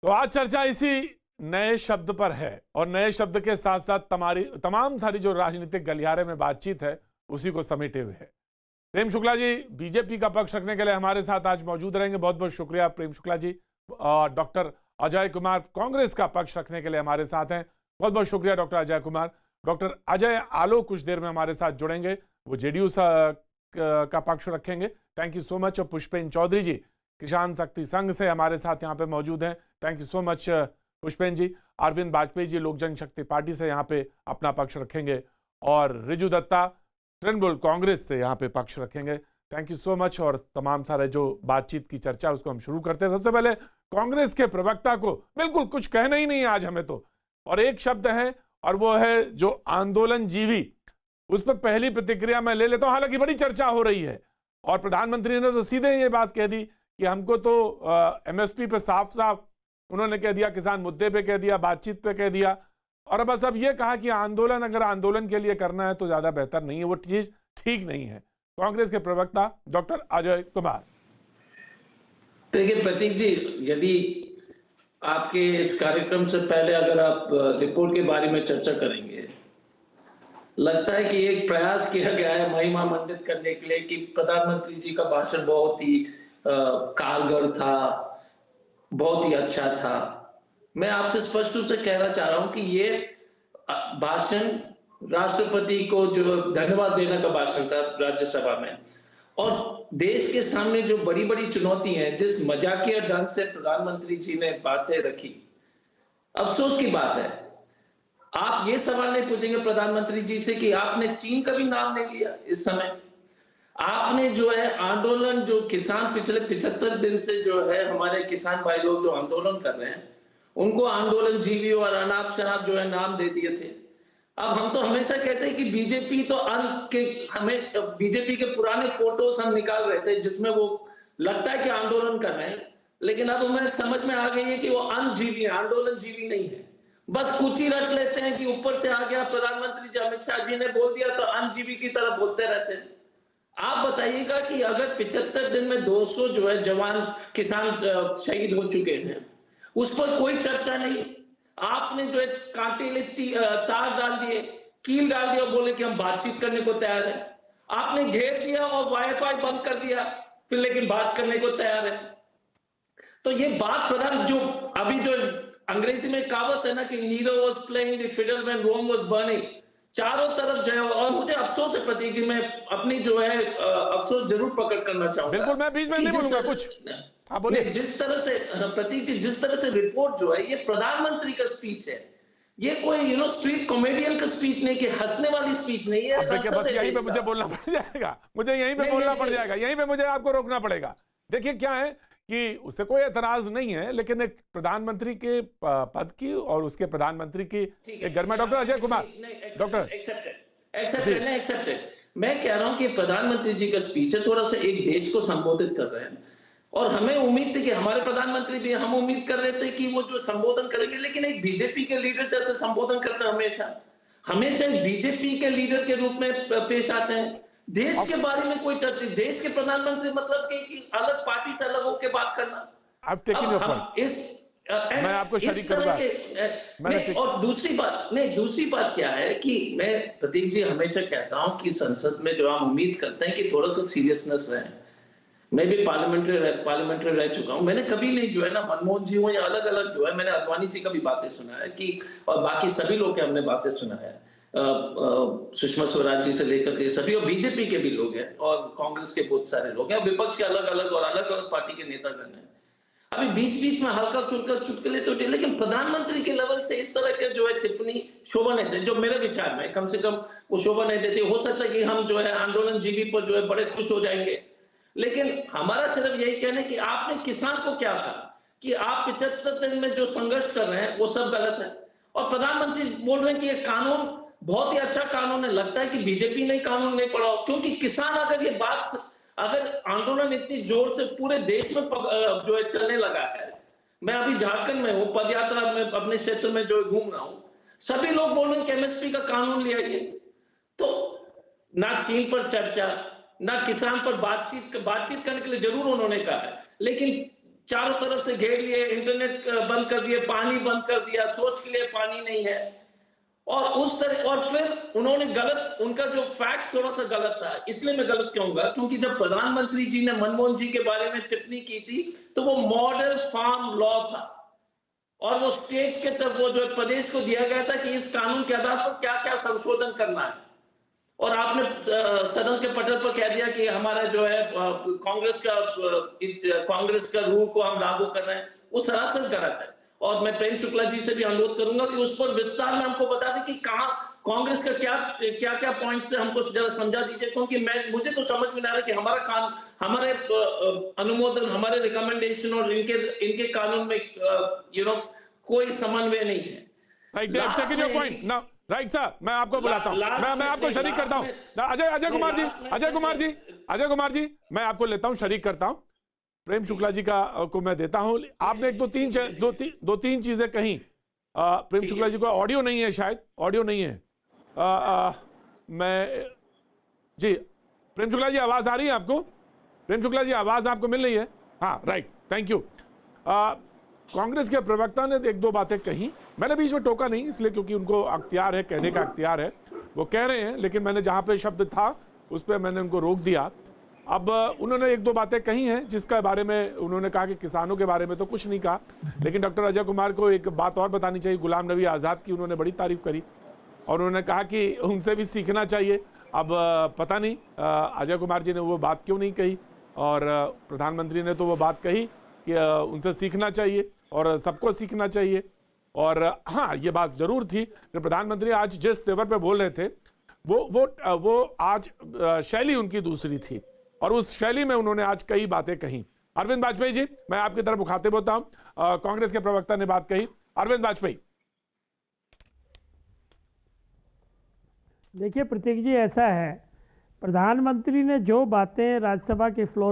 तो आज चर्चा इसी नए शब्द पर है और नए शब्द के साथ साथ तमाम सारी जो राजनीतिक गलियारे में बातचीत है उसी को समेटे हुए है। प्रेम शुक्ला जी बीजेपी का पक्ष रखने के लिए हमारे साथ आज मौजूद रहेंगे। बहुत बहुत शुक्रिया प्रेम शुक्ला जी। डॉक्टर अजय कुमार कांग्रेस का पक्ष रखने के लिए हमारे साथ हैं। बहुत बहुत शुक्रिया डॉक्टर अजय कुमार। डॉक्टर अजय आलो कुछ देर में हमारे साथ जुड़ेंगे, वो जेडीयू का पक्ष रखेंगे। Thank you so much. और पुष्पेन चौधरी जी किसान शक्ति संघ से हमारे साथ यहाँ पे मौजूद हैं। Thank you so much Pushpen ji. Arvind Vajpayee ji Lok Janshakti party से यहाँ पे अपना पक्ष रखेंगे और रिजू दत्ता तृणमूल कांग्रेस से यहाँ पे पक्ष रखेंगे। Thank you so much. और तमाम सारे जो बातचीत की चर्चा उसको हम शुरू करते हैं। सबसे पहले कांग्रेस के प्रवक्ता को बिल्कुल कुछ कहना ही नहीं है आज हमें तो, और एक शब्द है और वो है जो आंदोलन जीवी। उस पर पहली प्रतिक्रिया मैं ले लेता हूँ। हालांकि बड़ी चर्चा हो रही है और प्रधानमंत्री ने तो सीधे ये बात कह दी कि हमको तो एमएसपी पे साफ साफ उन्होंने कह दिया, किसान मुद्दे पे कह दिया, बातचीत पे कह दिया, और बस अब ये कहा कि आंदोलन अगर आंदोलन के लिए करना है तो ज्यादा बेहतर नहीं है, वो चीज ठीक नहीं है। कांग्रेस के प्रवक्ता डॉक्टर अजय कुमार। देखिए प्रतीक जी, यदि आपके इस कार्यक्रम से पहले अगर आप रिपोर्ट के बारे में चर्चा करेंगे, लगता है कि एक प्रयास किया गया है महिमा मंडित करने के लिए कि प्रधानमंत्री जी का भाषण बहुत ही कारगर था, बहुत ही अच्छा था। मैं आपसे स्पष्ट रूप से कहना चाह रहा हूं कि ये भाषण राष्ट्रपति को जो धन्यवाद देने का भाषण था राज्यसभा में, और देश के सामने जो बड़ी बड़ी चुनौती है, जिस मजाकिया ढंग से प्रधानमंत्री जी ने बातें रखी, अफसोस की बात है आप ये सवाल नहीं पूछेंगे प्रधानमंत्री जी से कि आपने चीन का भी नाम नहीं लिया। इस समय आपने जो है आंदोलन, जो किसान पिछले 75 दिन से जो है हमारे किसान भाई लोग जो आंदोलन कर रहे हैं, उनको आंदोलन जीवी और अनाप शनाप जो है नाम दे दिए थे। अब हम तो हमेशा कहते हैं कि बीजेपी तो हमेशा बीजेपी के पुराने फोटोज हम निकाल रहे थे जिसमें वो लगता है कि आंदोलन कर रहे हैं, लेकिन अब हमें समझ में आ गई है कि वो अनजीवी है, आंदोलन जीवी नहीं है। बस कुछ ही रट लेते हैं कि ऊपर से आ गया प्रधानमंत्री जी अमित शाह जी ने बोल दिया तो अनजीवी की तरह बोलते रहते हैं। आप बताइएगा कि अगर 75 दिन में 200 जो है जवान किसान शहीद हो चुके हैं, उस पर कोई चर्चा नहीं। आपने जो है कांटे तार डाल दिए, कील डाल दिया, बोले कि हम बातचीत करने को तैयार है। आपने घेर दिया और वाईफाई बंद कर दिया, फिर लेकिन बात करने को तैयार है। तो ये बात प्रधान जो अभी जो अंग्रेजी में कहावत है ना कि Nero was playing the fiddle when Rome was burning, चारों तरफ जो है, और मुझे अफसोस है प्रतीक जी, मैं अपनी जो है अफसोस जरूर प्रकट करना चाहूंगा। बिल्कुल, मैं बीच में नहीं बोलूंगा कुछ। हाँ बोलिए। जिस तरह से प्रतीक जी, जिस तरह से रिपोर्ट जो है, ये प्रधानमंत्री का स्पीच है, ये कोई स्ट्रीट कॉमेडियन का स्पीच नहीं, कि हंसने वाली स्पीच नहीं है। बस यहीं पे मुझे बोलना पड़ जाएगा, मुझे यहीं पे बोलना पड़ जाएगा, यहीं पे मुझे आपको रोकना पड़ेगा। देखिए क्या है कि उसे कोई एतराज नहीं है, लेकिन एक प्रधानमंत्री के पद की और उसके प्रधानमंत्री की एक घर में doctor Ajay Kumar doctor accepted. मैं कह रहा हूं कि प्रधानमंत्री जी का स्पीच है, थोड़ा सा एक देश को संबोधित कर रहे हैं, और हमें उम्मीद थी कि हमारे प्रधानमंत्री भी, हम उम्मीद कर रहे थे कि वो जो संबोधन करेंगे, लेकिन एक बीजेपी के लीडर जैसे संबोधन करते हैं, हमेशा बीजेपी के लीडर के रूप में पेश आते हैं। देश के बारे में कोई चर्चा, देश के प्रधानमंत्री मतलब कि अलग पार्टी से अलग होकर बात करना। मैं आपको शरीक करूंगा। और दूसरी बात क्या है कि मैं प्रतीक जी हमेशा कहता हूं कि संसद में जो हम उम्मीद करते हैं कि थोड़ा सा सीरियसनेस रहे। मैं भी पार्लियामेंट्री रह चुका हूं, मैंने कभी नहीं जो है ना मनमोहन जी हो या अलग अलग जो है, मैंने अडवाणी जी का भी बातें सुना है कि, और बाकी सभी लोग के हमने बातें सुना है, सुषमा स्वराज जी से लेकर के सभी, और बीजेपी के भी लोग हैं और कांग्रेस के बहुत सारे लोग हैं, विपक्ष के अलग अलग पार्टी के नेतागण हैं। अभी बीच में हल्का चुटकुले तो, लेकिन प्रधानमंत्री के लेवल से इस तरह के जो है टिप्पणी शोभा नहीं देती, जो मेरे विचार में कम से कम वो शोभा नहीं देती। हो सकता है कि हम जो है आंदोलन जीवी पर जो है बड़े खुश हो जाएंगे, लेकिन हमारा सिर्फ यही कहना है कि आपने किसान को क्या कहा कि आप 75 दिन में जो संघर्ष कर रहे हैं वो सब गलत है, और प्रधानमंत्री बोल रहे हैं कि ये कानून बहुत ही अच्छा कानून है। लगता है कि बीजेपी ने कानून नहीं पढ़ा, क्योंकि किसान अगर आंदोलन इतनी जोर से पूरे देश में जो है चलने लगा है, मैं अभी झारखंड में हूँ, पदयात्रा में अपने क्षेत्र में जो घूम रहा हूँ, सभी लोग बोल रहे हैं कि एमएसपी का कानून ले आइए। तो ना चीन पर चर्चा, ना किसान पर बातचीत करने के लिए जरूर उन्होंने कहा है, लेकिन चारों तरफ से घेर लिए, इंटरनेट बंद कर दिए, पानी बंद कर दिया, सोच के लिए पानी नहीं है। और उस तरह, और फिर उन्होंने गलत, उनका जो फैक्ट थोड़ा सा गलत था। इसलिए मैं गलत कहूंगा क्योंकि जब प्रधानमंत्री जी ने मनमोहन जी के बारे में टिप्पणी की थी तो वो मॉडल फार्म लॉ था और वो स्टेट के तरफ, वो जो प्रदेश को दिया गया था कि इस कानून के आधार पर क्या क्या संशोधन करना है। और आपने सदन के पटल पर कह दिया कि हमारा जो है कांग्रेस का रूल को हम लागू कर रहे हैं, वो सरासर गलत है। और मैं प्रेम शुक्ला जी से भी अनुरोध करूंगा कि उस पर विस्तार में हमको बता दें कि कहां कांग्रेस का क्या क्या पॉइंट्स है, हमको जरा समझा दीजिए, क्योंकि मुझे तो समझ में ना आ रहा कि हमारे अनुमोदन, हमारे रिकमेंडेशन और इनके कानून में कोई समन्वय नहीं है। Right, taking your point now. Right sir, मैं आपको बुलाता हूं, मैं आपको शरीक करता हूं। अजय कुमार जी, मैं आपको लेता हूं, शरीक करता हूं। प्रेम शुक्ला जी को मैं देता हूं। आपने एक दो तीन चीजें कही। प्रेम शुक्ला जी को ऑडियो नहीं है, शायद ऑडियो नहीं है। मैं जी, प्रेम शुक्ला जी आवाज आ रही है आपको? प्रेम शुक्ला जी आवाज आपको मिल रही है? हाँ, राइट, थैंक यू। कांग्रेस के प्रवक्ता ने एक दो बातें कही, मैंने बीच में टोका नहीं, इसलिए क्योंकि उनको अख्तियार है, कहने का अख्तियार है, वो कह रहे हैं, लेकिन मैंने जहां पे शब्द था उस पर मैंने उनको रोक दिया। अब उन्होंने एक दो बातें कही हैं जिसके बारे में उन्होंने कहा कि किसानों के बारे में तो कुछ नहीं कहा, लेकिन डॉक्टर अजय कुमार को एक बात और बतानी चाहिए। गुलाम नबी आज़ाद की उन्होंने बड़ी तारीफ करी और उन्होंने कहा कि उनसे भी सीखना चाहिए। अब पता नहीं अजय कुमार जी ने वो बात क्यों नहीं कही, और प्रधानमंत्री ने तो वो बात कही कि उनसे सीखना चाहिए और सबको सीखना चाहिए। और हाँ, ये बात जरूर थी कि प्रधानमंत्री आज जिस तेवर पे बोल रहे थे वो आज शैली उनकी दूसरी थी, और उस शैली में उन्होंने आज कई बातें कही। अरविंद वाजपेयी जी, मैं आपकी तरफ मुखातिब होता हूं। कांग्रेस के प्रवक्ता ने बात कही, अरविंद वाजपेयी। देखिए प्रतीक जी, ऐसा है, प्रधानमंत्री ने जो बातें राज्यसभा के फ्लोर